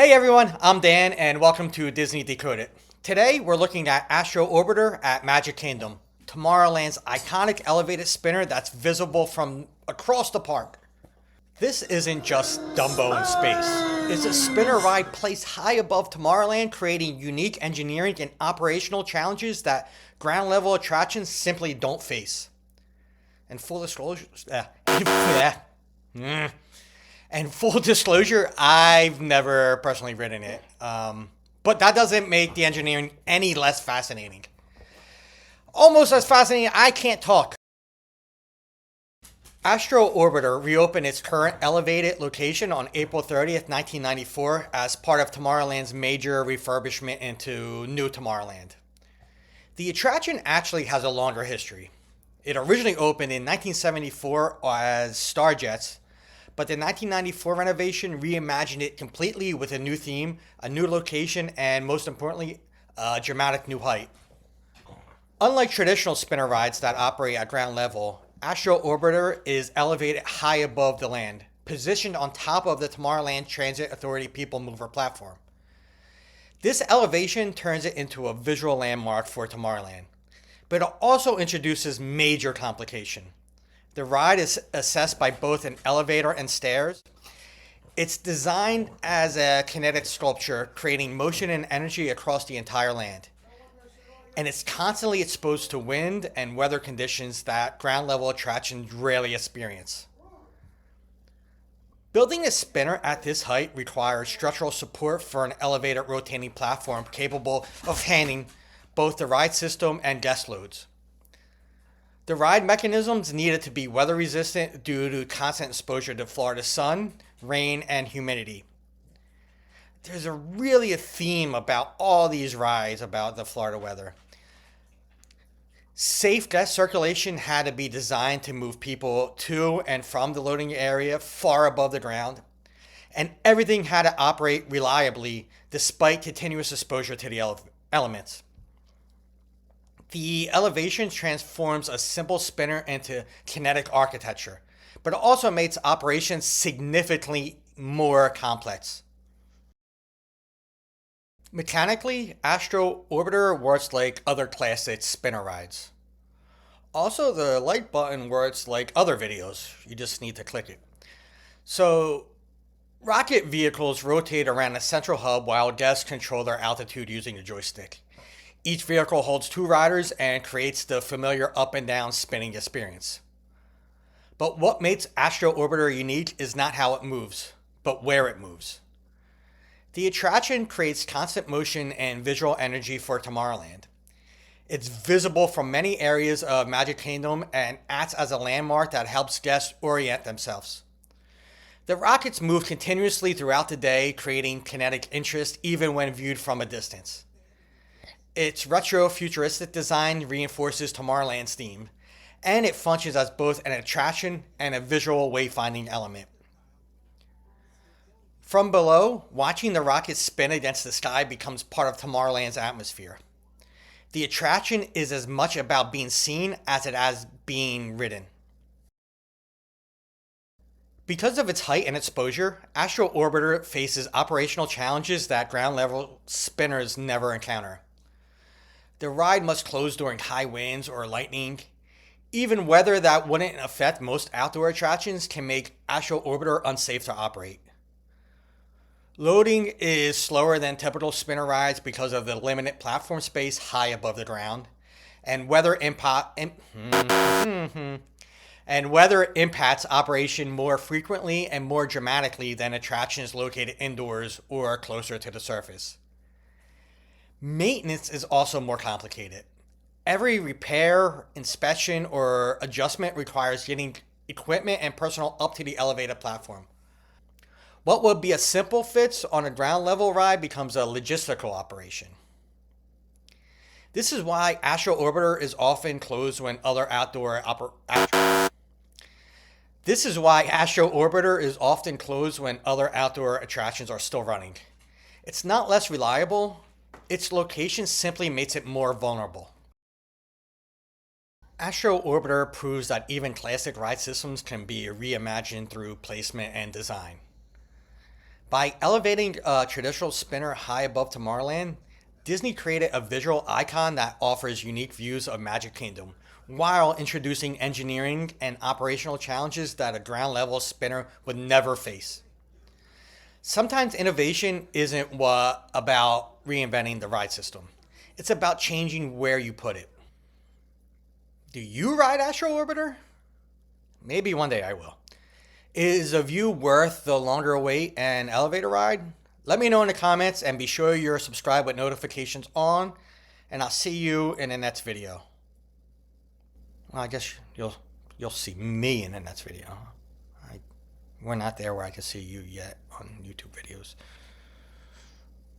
Hey everyone, I'm Dan and welcome to Disney Decoded. Today we're looking at Astro Orbiter at Magic Kingdom, Tomorrowland's iconic elevated spinner that's visible from across the park. This isn't just Dumbo in space. It's a spinner ride placed high above Tomorrowland, creating unique engineering and operational challenges that ground level attractions simply don't face. And full disclosure, And full disclosure, I've never personally ridden it. But that doesn't make the engineering any less fascinating. Almost as fascinating, I can't talk. Astro Orbiter reopened its current elevated location on April 30th, 1994 as part of Tomorrowland's major refurbishment into New Tomorrowland. The attraction actually has a longer history. It originally opened in 1974 as Starjets, but the 1994 renovation reimagined it completely with a new theme, a new location, and most importantly, a dramatic new height. Unlike traditional spinner rides that operate at ground level, Astro Orbiter is elevated high above the land, positioned on top of the Tomorrowland Transit Authority People Mover platform. This elevation turns it into a visual landmark for Tomorrowland, but it also introduces major complication. The ride is assessed by both an elevator and stairs. It's designed as a kinetic sculpture, creating motion and energy across the entire land. And it's constantly exposed to wind and weather conditions that ground level attractions rarely experience. Building a spinner at this height requires structural support for an elevated rotating platform capable of handling both the ride system and guest loads. The ride mechanisms needed to be weather resistant due to constant exposure to Florida sun, rain, and humidity. There's really a theme about all these rides about the Florida weather. Safe guest circulation had to be designed to move people to and from the loading area far above the ground, and everything had to operate reliably despite continuous exposure to the elements. The elevation transforms a simple spinner into kinetic architecture, but it also makes operations significantly more complex. Mechanically, Astro Orbiter works like other classic spinner rides. Also, the like button works like other videos. You just need to click it. So, rocket vehicles rotate around a central hub while guests control their altitude using a joystick. Each vehicle holds two riders and creates the familiar up and down spinning experience. But what makes Astro Orbiter unique is not how it moves, but where it moves. The attraction creates constant motion and visual energy for Tomorrowland. It's visible from many areas of Magic Kingdom and acts as a landmark that helps guests orient themselves. The rockets move continuously throughout the day, creating kinetic interest even when viewed from a distance. Its retro-futuristic design reinforces Tomorrowland's theme, and it functions as both an attraction and a visual wayfinding element. From below, watching the rockets spin against the sky becomes part of Tomorrowland's atmosphere. The attraction is as much about being seen as it is being ridden. Because of its height and exposure, Astro Orbiter faces operational challenges that ground-level spinners never encounter. The ride must close during high winds or lightning. Even weather that wouldn't affect most outdoor attractions can make Astro Orbiter unsafe to operate. Loading is slower than typical spinner rides because of the limited platform space high above the ground, and weather impacts operation more frequently and more dramatically than attractions located indoors or closer to the surface. Maintenance is also more complicated. Every repair, inspection, or adjustment requires getting equipment and personnel up to the elevated platform. What would be a simple fix on a ground level ride becomes a logistical operation. This is why Astro Orbiter is often closed when other outdoor attractions are still running. It's not less reliable. Its location simply makes it more vulnerable. Astro Orbiter proves that even classic ride systems can be reimagined through placement and design. By elevating a traditional spinner high above Tomorrowland, Disney created a visual icon that offers unique views of Magic Kingdom, while introducing engineering and operational challenges that a ground level spinner would never face. Sometimes innovation isn't about reinventing the ride system. It's about changing where you put it. Do you ride Astro Orbiter? Maybe one day I will. Is a view worth the longer wait and elevator ride? Let me know in the comments and be sure you're subscribed with notifications on. And I'll see you in the next video. Well, I guess you'll see me in the next video. We're not there where I can see you yet on YouTube videos.